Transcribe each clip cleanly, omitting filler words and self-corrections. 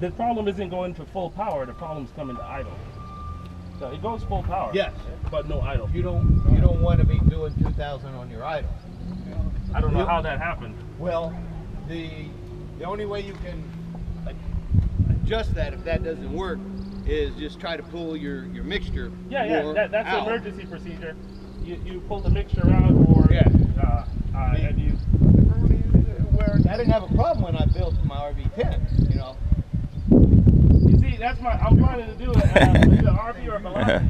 the problem isn't going to full power. The problem's coming to idle. So it goes full power. Yes, but no idle. You don't want to be doing 2,000 on your idle. I don't know how that happened. Well, the only way you can adjust that if that doesn't work is just try to pull your mixture. Yeah, that's an emergency procedure. You pull the mixture out, or and you. I didn't have a problem when I built my RV10, you know. You see, that's I'm planning to do it. Either RV or velocity.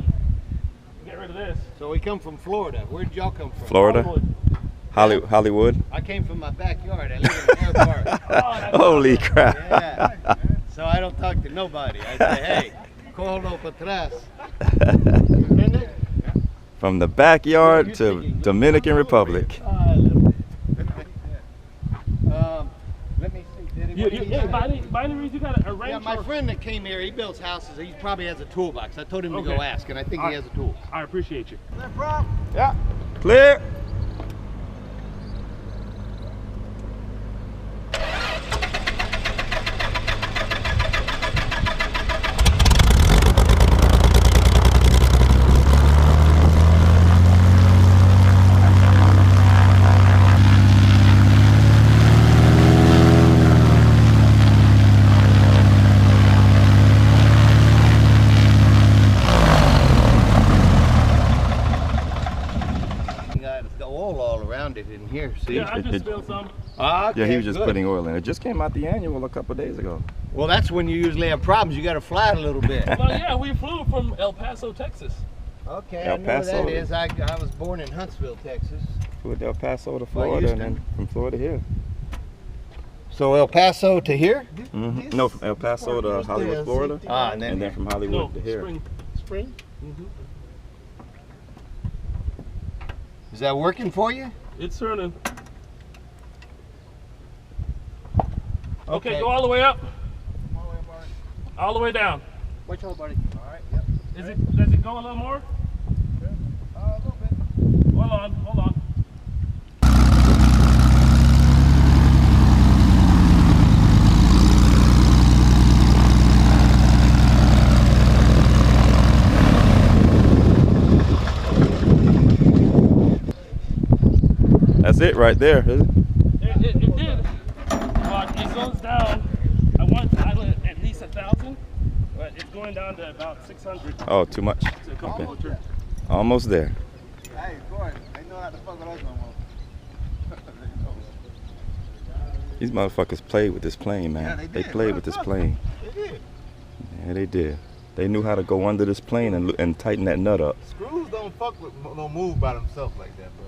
Get rid of this. So we come from Florida. Where did y'all come from? Florida. Hollywood. I came from my backyard. I live in an airport. Holy crap. Yeah. So I don't talk to nobody. I say, hey, colo para atrás. From the backyard to Dominican Republic. Let me see. By any reason, you got a wrench? Yeah, my friend that came here, he builds houses. He probably has a toolbox. I told him to go ask, and I think he has a tool. I appreciate you. No problem. Yeah. Clear. In here, see? Yeah, I just spilled some. Okay, yeah, he was just putting oil in. It just came out the annual a couple of days ago. Well, that's when you usually have problems. You got to fly it a little bit. Well, yeah, we flew from El Paso, Texas. Okay, I know where that is. I was born in Huntsville, Texas. Flew El Paso to Florida, and then from Florida here. So El Paso to here? Mm-hmm. No, from El Paso to Hollywood, Florida. And then from Hollywood to here. Spring. Mm-hmm. Is that working for you? It's turning. Okay, go all the way up. All the way down. Watch out, buddy. All right, yep. Does it go a little more? A little bit. Hold on. That's it right there, is it? It did, but it goes down. I want to idle at least 1,000, but it's going down to about 600. Oh, too much. Okay. Almost there. Hey, Gordon, they know how to fuck with us no more. These motherfuckers played with this plane, man. Yeah, they played with this plane. They did. Yeah, they did. They knew how to go under this plane and tighten that nut up. Screws don't move by themselves like that, bro.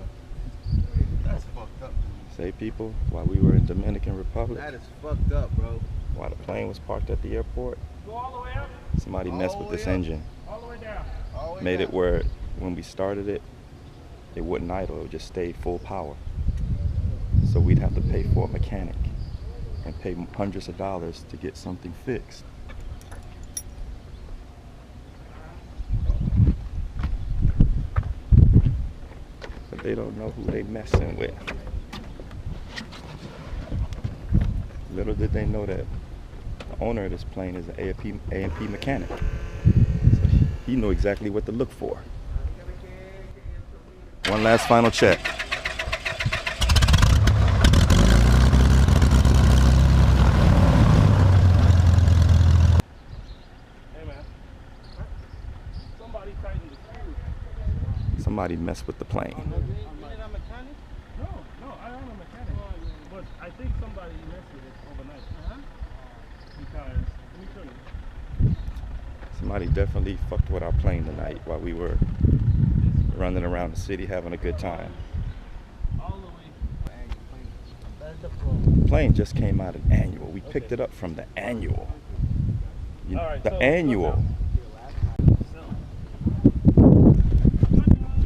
That's fucked up. Say, people, while we were in Dominican Republic, that is fucked up, bro. While the plane was parked at the airport, Go all the way up. somebody messed with this engine. All the way down. Made it where when we started it, it wouldn't idle. It would just stay full power. So we'd have to pay for a mechanic and pay hundreds of dollars to get something fixed. But they don't know who they messing with. Little did they know that the owner of this plane is an A&P mechanic. So he knew exactly what to look for. One last final check. Hey man, somebody tightened the screw. Somebody messed with the plane. You need a mechanic? No, I am a mechanic. But I think somebody messed with it overnight. Because, let me show you. Somebody definitely fucked with our plane tonight while we were running around the city having a good time. All the way. The plane just came out of annual. We picked it up from the annual. The annual. Do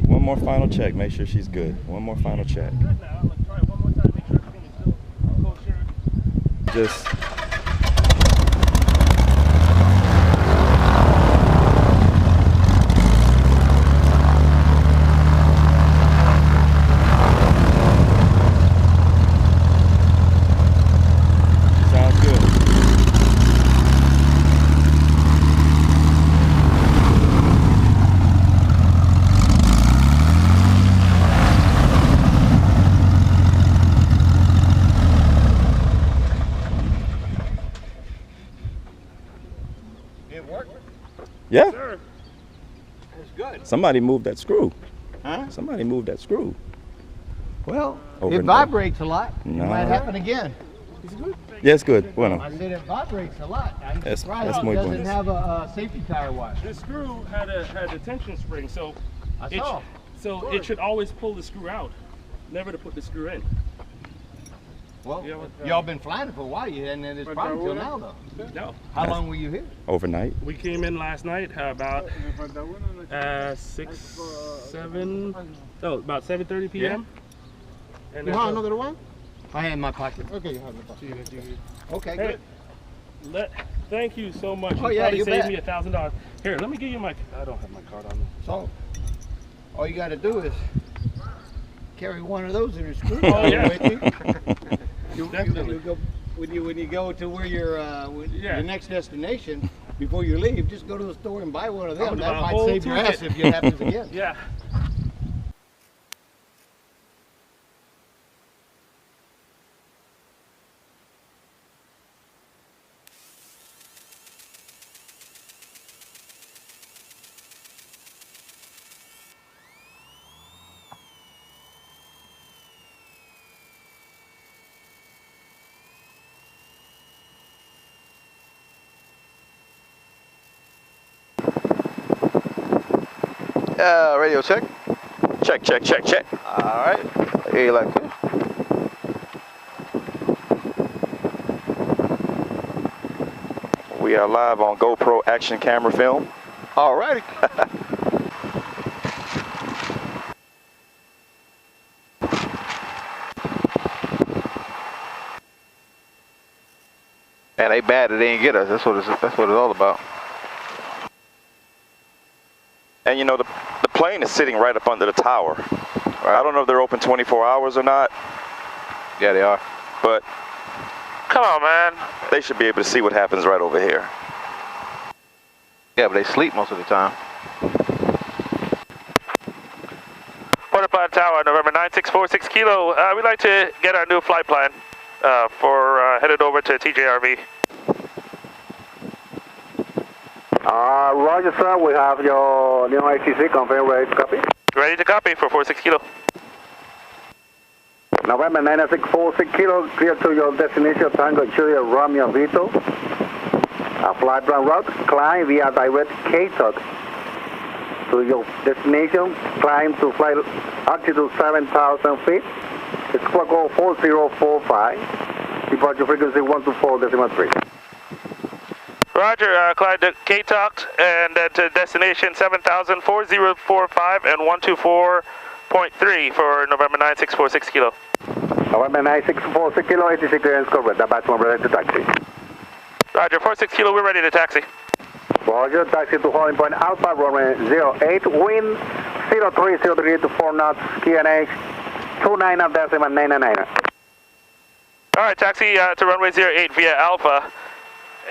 one more final check. Make sure she's good. One more final check. Good now. I'm gonna try it one more time. Make sure everything is still kosher. Just. It worked? Yeah. Sir. That's good. Somebody moved that screw. Huh? Somebody moved that screw. Well, Overnight. it vibrates a lot. No. It might happen again. Is it good? Yeah, it's good. Bueno. I said it vibrates a lot. I'm That's surprised muy it doesn't bueno. have a safety tire wire. The screw had a tension spring, so I saw. it should always pull the screw out, never to put the screw in. Well, Yeah, y'all been flying it for a while. You hadn't had this problem till now, though. No. How long were you here? Overnight. We came in last night about 7:30 p.m. And You that's want all. another one? I had in my pocket. Okay, you have in the pocket. Okay, Hey, good. thank you so much. Oh, You yeah, probably you saved bet. me $1,000. Here, let me give you my. I don't have my card on me. So, all you got to do is carry one of those in your screw Oh, yeah. with you. Definitely. You go, when you go to where your Yeah. your next destination, before you leave, just go to the store and buy one of them. gonna That buy a might whole save your toolkit. ass if it happens again. Yeah. Radio check. Check, check, check, check. All right. Here you like it. We are live on GoPro action camera film. All righty. And they bad that they didn't get us. That's what it's all about. And you know, the plane is sitting right up under the tower. Right. I don't know if they're open 24 hours or not. Yeah, they are. But come on, man. They should be able to see what happens right over here. Yeah, but they sleep most of the time. Waterplant Tower, November 9646 Kilo. We'd like to get our new flight plan for headed over to TJRV. Roger, sir. We have your new ICC confirmed, ready to copy. Ready to copy for 46 Kilo. November 9646 Kilo, clear to your destination, Tango Julia Romeo Vito. Flight plan route, climb via direct K-Talk to your destination, climb to flight altitude 7,000 feet. It's squawk 4045, departure frequency 124.3. Roger, climb to K-Talk and to destination 7,04045 and 124.3 for November 9646 Kilo. November 9646 Kilo, ATC clearance correct. The maximum ready to taxi. Roger, 46 Kilo, we're ready to taxi. Roger, taxi to holding point Alpha, runway 08, wind 0303 to 4 knots, QNH 29.999. All right, taxi to runway 08 via Alpha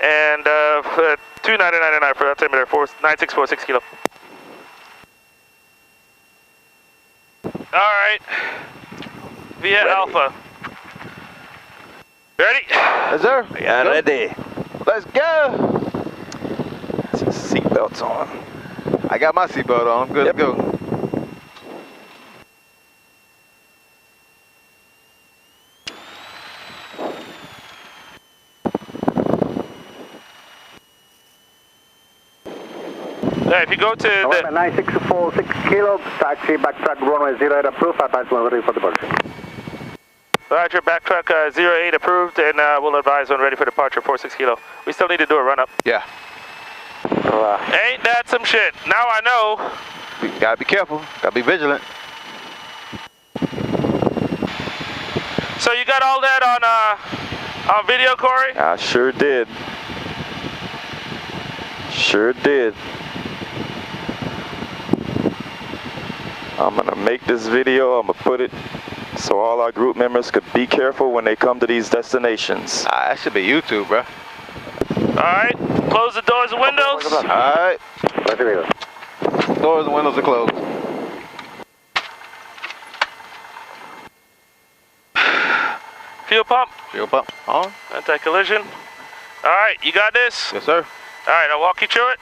and 2999 for altimeter 9646 Kilo. All right, via Ready. Alpha. Ready? Yes, sir. Yeah, ready. Let's go. Seatbelts on. I got my seatbelt on. I'm good Yep. to go. If you go to November the 9646 Kilo, taxi backtrack runway 08 approved, advance when ready for departure. Roger, backtrack 08 approved, and we'll advise when ready for departure 46 Kilo. We still need to do a run-up. Yeah. Ain't that some shit? Now I know. You gotta be careful. Gotta be vigilant. So you got all that on video, Corey? I sure did. Sure did. I'm gonna make this video, I'm gonna put it so all our group members could be careful when they come to these destinations. That should be YouTube, bro. Alright, close the doors and windows. All right. Doors and windows are closed. Fuel pump, Fuel pump on. anti-collision. Alright, you got this? Yes, sir. Alright, I'll walk you through it.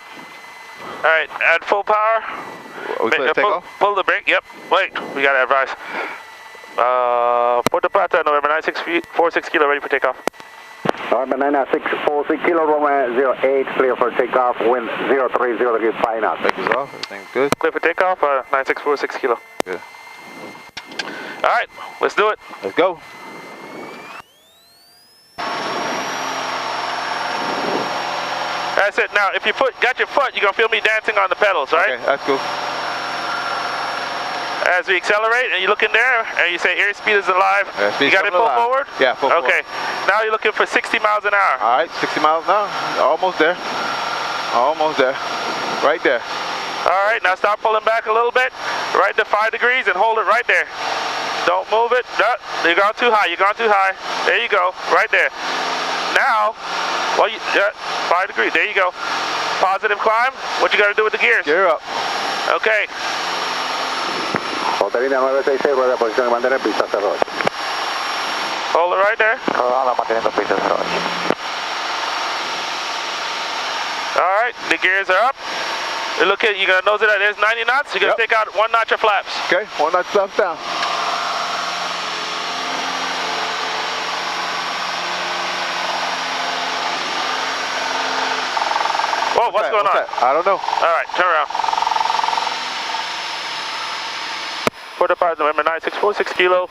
Alright, add full power. Pull the brake, yep. Wait, we gotta advise. Puerto Plata, November 9646 kilo, ready for takeoff. November 9646 kilo, Roman 08, clear for takeoff, wind 030 degree, 5 knots. Take this off, everything's good. Clear for takeoff, 9646 kilo. Good. Alright, let's do it. Let's go. That's it. Now, if you got your foot, you're going to feel me dancing on the pedals, right? Okay, that's cool. As we accelerate, and you look in there, and you say airspeed is alive. You got it full forward? Yeah, full forward. Okay. Now you're looking for 60 miles an hour. All right, 60 miles an hour. Almost there. Almost there. Right there. All right, now start pulling back a little bit. Right to 5 degrees and hold it right there. Don't move it. You're going too high. You're going too high. There you go. Right there. Now, 5 degrees. There you go. Positive climb. What you got to do with the gears? Gear up. Okay. Hold it right there. All right, the gears are up. Look at, you're going to nose it out. There's 90 knots. You're going to take out 1 notch of flaps. Okay, 1 notch flaps down. Whoa, what's going on? That? I don't know. All right, turn around. Puerto Plata, November 9646 kilo.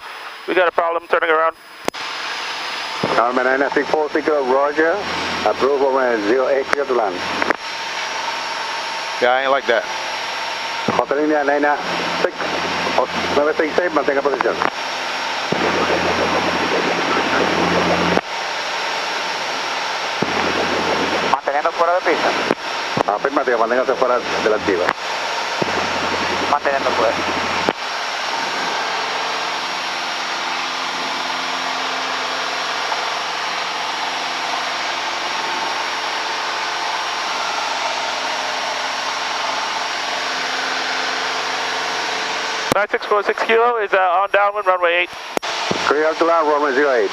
We got a problem turning around. November 9646 kilo, Roger. Approve over 08 clear to land. Yeah, I ain't like that. Hotel India 966, mantenga posición. Manteniendo fuera de pista. Afirmativo, manténgase fuera de la activa. Manteniendo fuera. Nine 646 kilo is on downwind, runway 8. Clear to land, runway 08.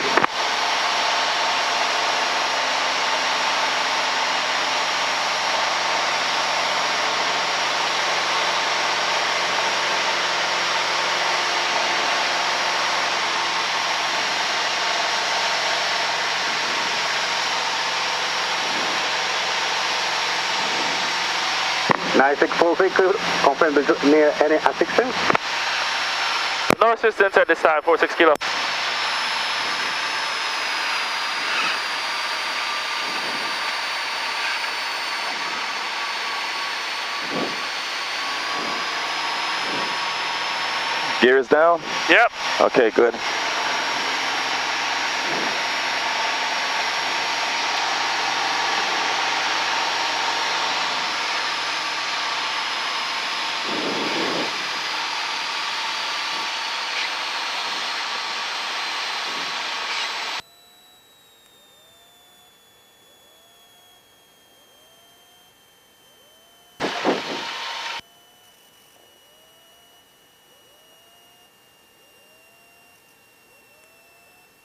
Nine 646, confirm near any assistance? No assistance at this time, 46 kilo. Gear is down? Yep. Okay, good.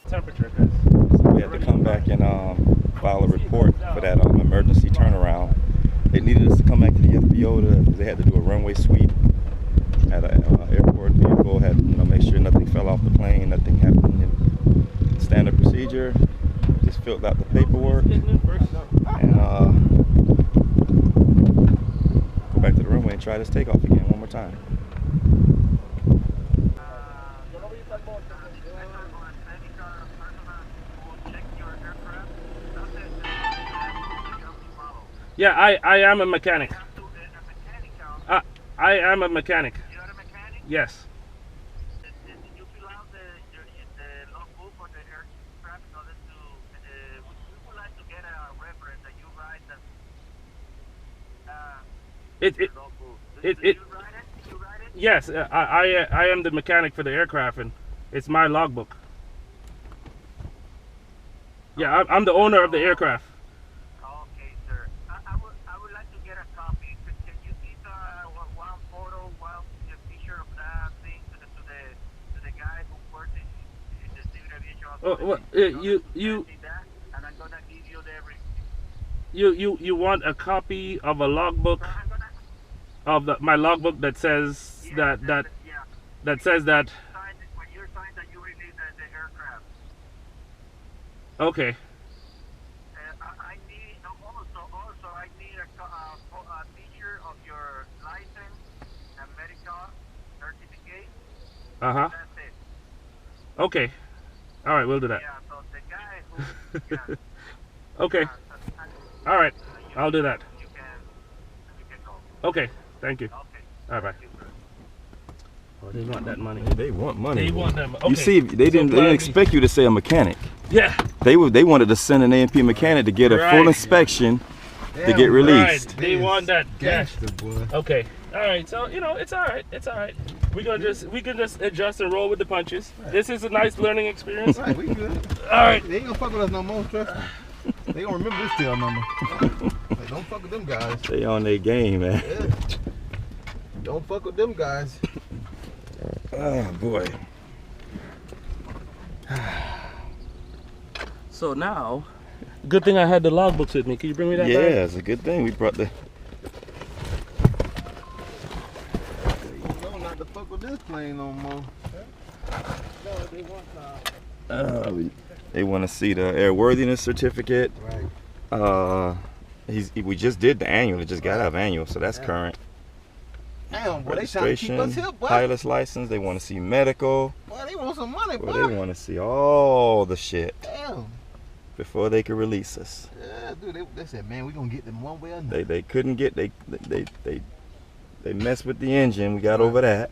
Temperature, We had to come back and file a report for that emergency turnaround. They needed us to come back to the FBO because they had to do a runway sweep at an airport vehicle. Had make sure nothing fell off the plane, nothing happened in standard procedure. Just filled out the paperwork and go back to the runway and try this takeoff again one more time. Yeah, I am a mechanic. I am a mechanic. You're a mechanic? Yes. Did you fill out the logbook for the aircraft in order to, we would like to get a reference that you write the logbook. Did you write it? Did you write it? Yes, I am the mechanic for the aircraft, and it's my logbook. Yeah, I'm the owner of the aircraft. Okay, sir. I would like to get a copy. Can you please one photo, one picture of that thing to the guy who works in the civil aviation? Oh, well, you. And I'm gonna give you the You want a copy of a logbook of my logbook that says that says that. When you're signed that you release the aircraft. Okay. I need also I need a picture of your license and medical certificate. Uh-huh. That's it. Okay. All right, we'll do that. Yeah, so the guy who Okay. All right. I'll do that. you can go. Okay. Thank you. Okay. All right, bye. Oh, they want that money. They want money. They want that money. Okay. You see, they didn't expect you to say a mechanic. Yeah. They wanted to send an A&P mechanic to get a full inspection to get released. Right. They want that cash. Boy. Okay. All right. So it's all right. It's all right. We can just adjust and roll with the punches. Right. This is a nice learning experience. Right, we good. All right. They ain't gonna fuck with us no more, trust me. They gonna remember this tail number. Like, don't fuck with them guys. They on their game, man. Yeah. Don't fuck with them guys. Oh boy. So now, good thing I had the logbooks with me. Can you bring me that? Yeah, back? it's a good thing we brought the. No, not to fuck with this plane no more. No, they want. They want to see the airworthiness certificate. Right. We just did the annual. It just got out of annual, so that's current. Damn, boy, they trying to keep us here, boy. Pilot's license. They want to see medical. Boy, they want some money, boy. Well, they want to see all the shit Damn. before they could release us. Yeah, dude, they said, man, we gonna get them one way or another. They couldn't get they messed with the engine. We got over that.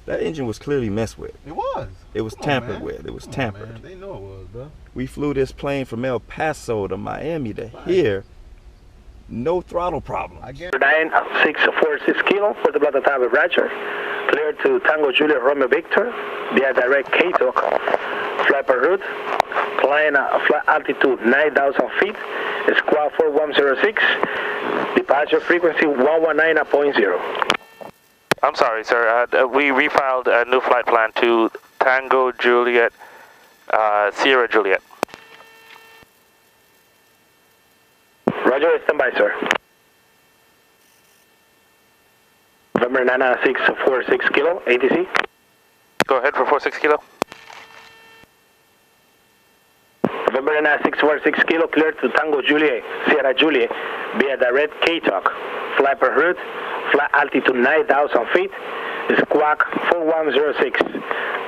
That engine was clearly messed with. It was. It was tampered with. It was tampered. Man. They know it was, bro. We flew this plane from El Paso to Miami to here. No throttle problem. I guess. 9646 kilo for the Blood Tower Roger. Clear to Tango Juliet Romeo Victor via direct K-Talk. Fly per route. Flying flight altitude 9,000 feet. Squawk 4106. Departure frequency 119.0. I'm sorry, sir. We refiled a new flight plan to Tango Juliet, Sierra Juliet. Roger, stand by, sir. November 9646 kilo, ATC. Go ahead for 46 kilo. November 9646 kilo, clear to Tango Juliet, Sierra Juliet, via direct K-Talk. Fly per route, flight altitude 9,000 feet, squawk 4106.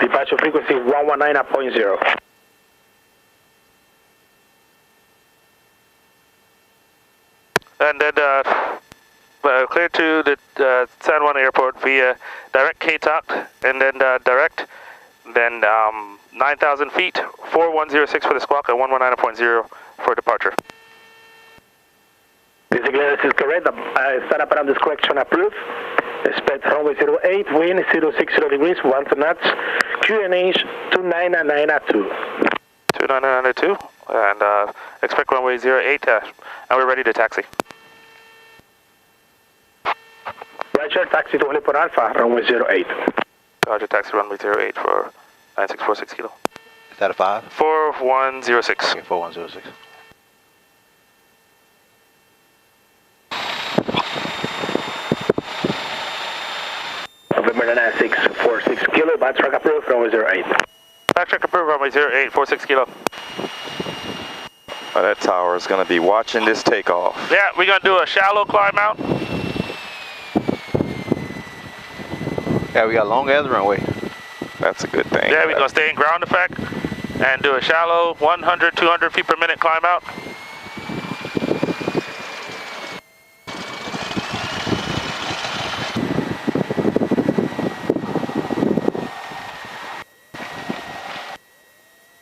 Departure frequency 119.0. And then clear to the San Juan Airport via direct K-Talk, and then direct, then 9,000 feet, 4106 for the squawk, and 119.0 for departure. This is correct. Startup parameters correction approved. Expect runway 08, wind 060 degrees, 1 knots, QNH 29992. 29992, and expect runway 08, and we're ready to taxi. Roger, taxi to Oliver Alpha, runway 08. Roger, taxi runway 08 for 9646 kilo. Is that a 5? 4106. Okay, 4106. November 9646 kilo, backtrack approved, runway 08. Backtrack approved, runway 08, 46 kilo. Oh, that tower is going to be watching this takeoff. Yeah, we're going to do a shallow climb out. Yeah, we got long as runway. That's a good thing. Yeah, we're going to stay in ground effect and do a shallow 100, 200 feet per minute climb out.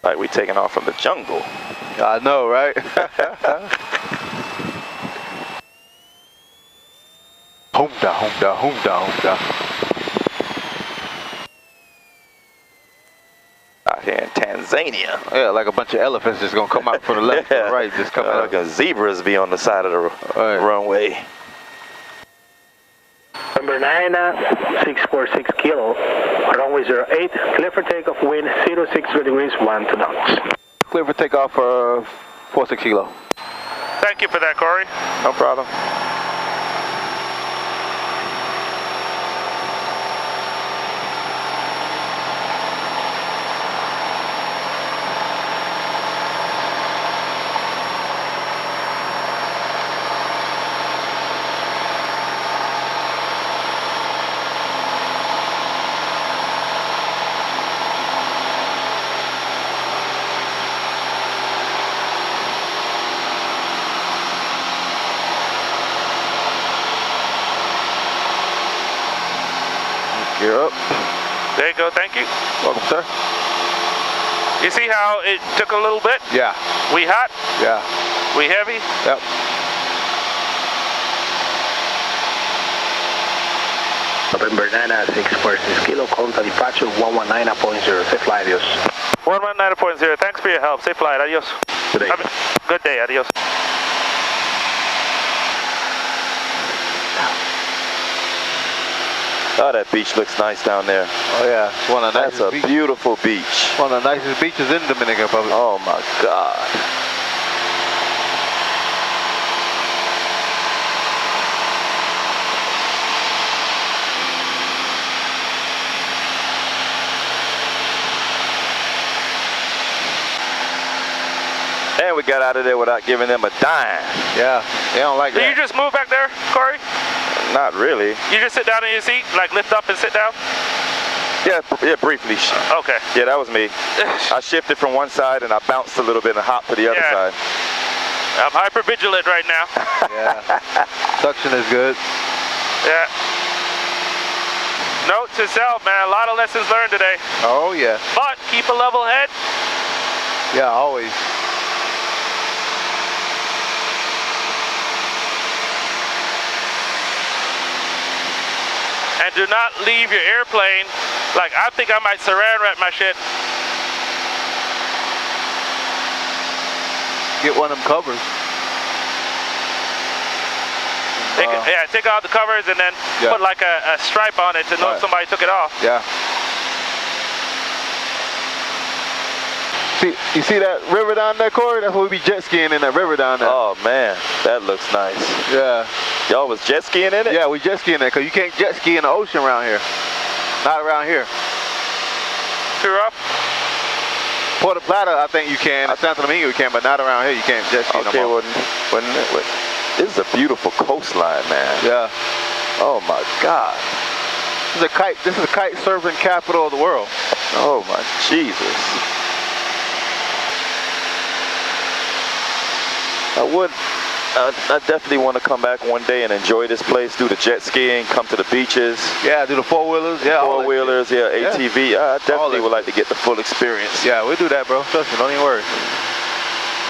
Like we taking off from the jungle. I know, right? Hoomda, hoomda, hoomda, hoomda. Out here in Tanzania. Yeah, like a bunch of elephants just gonna come out from the left to the right, just come out. Like a zebras be on the side of the runway. Number 9646 kilo, runway 08, clear for takeoff, wind 060 degrees, 1 knots. Clear for takeoff for 46 kilo. Thank you for that, Corey. No problem. You're up. There you go, thank you. Welcome, sir. You see how it took a little bit? Yeah. We hot? Yeah. We heavy? Yep. November 9 646 kilo, conta departure 119.0, safe flight, adios. 119.0, thanks for your help. Safe flight, adios. Good day. Good day, adios. Oh, that beach looks nice down there. Oh yeah, it's one of the That's nicest a beautiful beach. One of the nicest beaches in Dominican Republic. Oh my God. And we got out of there without giving them a dime. Yeah, they don't like Did that. you just move back there, Corey? Not really. You just sit down in your seat, like lift up and sit down? Yeah, briefly. Okay. Yeah, that was me. I shifted from one side and I bounced a little bit and hopped to the other side. I'm hyper-vigilant right now. Yeah, suction is good. Yeah. Note to self, man, a lot of lessons learned today. Oh yeah. But keep a level head. Yeah, always. And do not leave your airplane. Like, I think I might saran wrap my shit. Get one of them covers. Take out the covers and then put like a stripe on it to know if somebody took it off. Yeah. See, you see that river down there, Corey? That's where we be jet skiing in that river down there. Oh man, that looks nice. Yeah. Y'all was jet skiing in it? Yeah, we jet skiing there because you can't jet ski in the ocean around here. Not around here. Too rough? Puerto Plata, I think you can. At Santo Domingo, you can, but not around here. You can't jet ski no more. This is a beautiful coastline, man. Yeah. Oh my God. This is a kite surfing capital of the world. Oh my Jesus. I definitely want to come back one day and enjoy this place, do the jet skiing, come to the beaches. Yeah, do the four-wheelers. Yeah, four-wheelers, yeah, ATV. I definitely would like to get the full experience. Yeah, we'll do that, bro. Trust me, don't even worry.